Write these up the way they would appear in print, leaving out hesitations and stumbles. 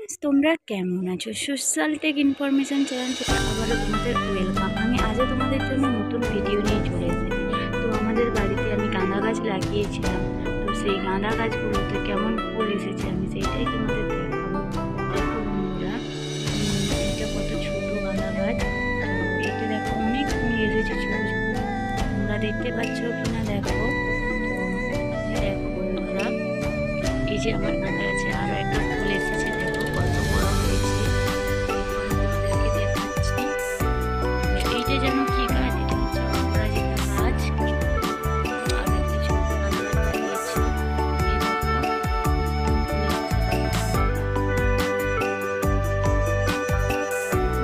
Friends, তোমরা কেমন আছো? সোশ্যাল টেক ইনফরমেশন চ্যানেল থেকে আবারও তোমাদের ওয়েলকাম। আমি আজও তোমাদের জন্য নতুন ভিডিও নিয়ে চলে এসেছি। তো আমাদের বাড়িতে আমি গাঁদা গাছ লাগিয়েছিলাম, তো সেই গাঁদা গাছগুলোতে কেমন ফুল এসেছে আমি সেইটাই তোমাদের দেখাবো। দেখো বন্ধুরা, এটা কত ছোট গাঁদা গাছ। তো এতে দেখো অনেক ফুল এসেছে ছোট ছোট, তোমরা দেখতে পাচ্ছ কিনা দেখো। তো দেখো বন্ধুরা, এই যে আমার গাঁদা গাছে আরো একটা ফুল এসেছে, দেখো কত বড় হয়েছে। তোমাদেরকে দেখাচ্ছি। এইটা যেন কি গাছ, এটা হচ্ছে অপরাজিতা গাছ। আর একটা ছোট গাঁদা গাছ লাগিয়েছি, এই দেখো।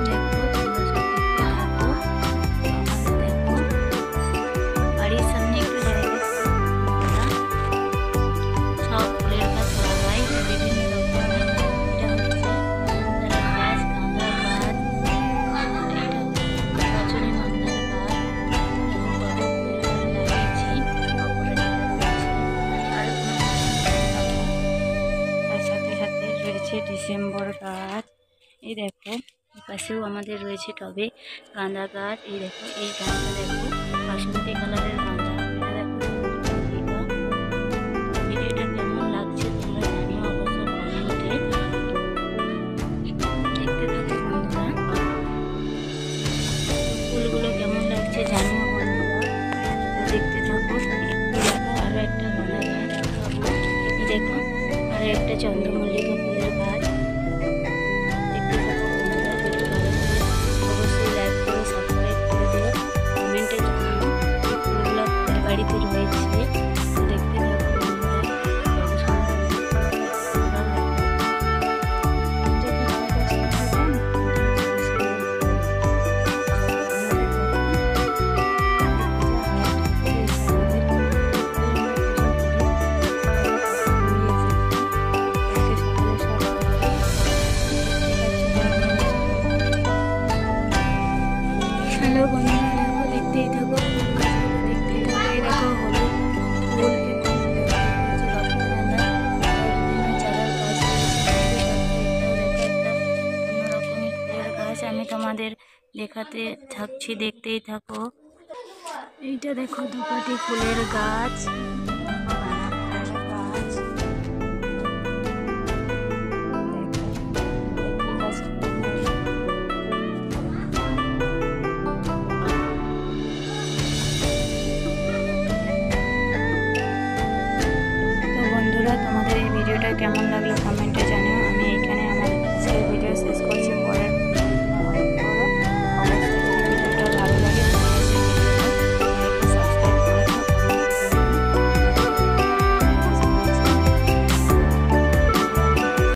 দেখো তোমরা সব দেখতে থাকো। আমাদের দেখো বাড়ির সামনে একটু জায়গা সব ফুলের গাছ লাগাই, বিভিন্ন রকমের। এটা হচ্ছে মন্দারের গাছ, গাঁদার গাছ, এটা রজনীগন্ধার গাছ, এবং কত ফুলের গাছ লাগিয়েছি অপরাজিতার গাছে। আর তার সাথে সাথে রয়েছে ডিসেম্বর গাছ। এই দেখো পাশেও আমাদের রয়েছে টবে গাঁদা গাছ। এই দেখো এই গাছটা দেখো বাসন্তী কালারের গাঁদা। এটা দেখো চন্দ্রমল্লিকা। ভিডিওটা কেমন লাগছে তোমরা জানিও অবশ্য কমেন্টে। দেখতে থাকো বন্ধুরা, ফুলগুলো কেমন লাগছে জানিও বন্ধুরা। দেখতে থাকো। দেখো আরো একটা গাঁদা গাছ দেখাবো। দেখো আরো একটা চন্দ্রমল্লিকা ফুলের গাছ। দেখতে থাকো বন্ধুরা, ভিডিও ভালো লাগলে অবশ্যই লাইক করো, সাবস্ক্রাইব করে দিও, কমেন্টে জানাও এই ফুলগুলো কার বাড়িতে রয়েছে। দেখতে থাকো বন্ধুরা, কত সুন্দর দেখতে তোমরাও দেখো। এটা কি ফুল গাছ তোমরা জানো? হ্যালো বন্ধুরা, দেখো দেখতেই থাকো ফুল গাছগুলো, দেখতেই থাকো। এই দেখো হলুদ ফুল এবং হচ্ছে রজনীগন্ধা আর বিভিন্ন চারার গাছ রয়েছে। এটাও দেখো একটা অন্যরকমের ফুলের গাছ, আমি তোমাদের দেখাতে থাকছি, দেখতেই থাকো। এইটা দেখো দুপাটি ফুলের গাছ।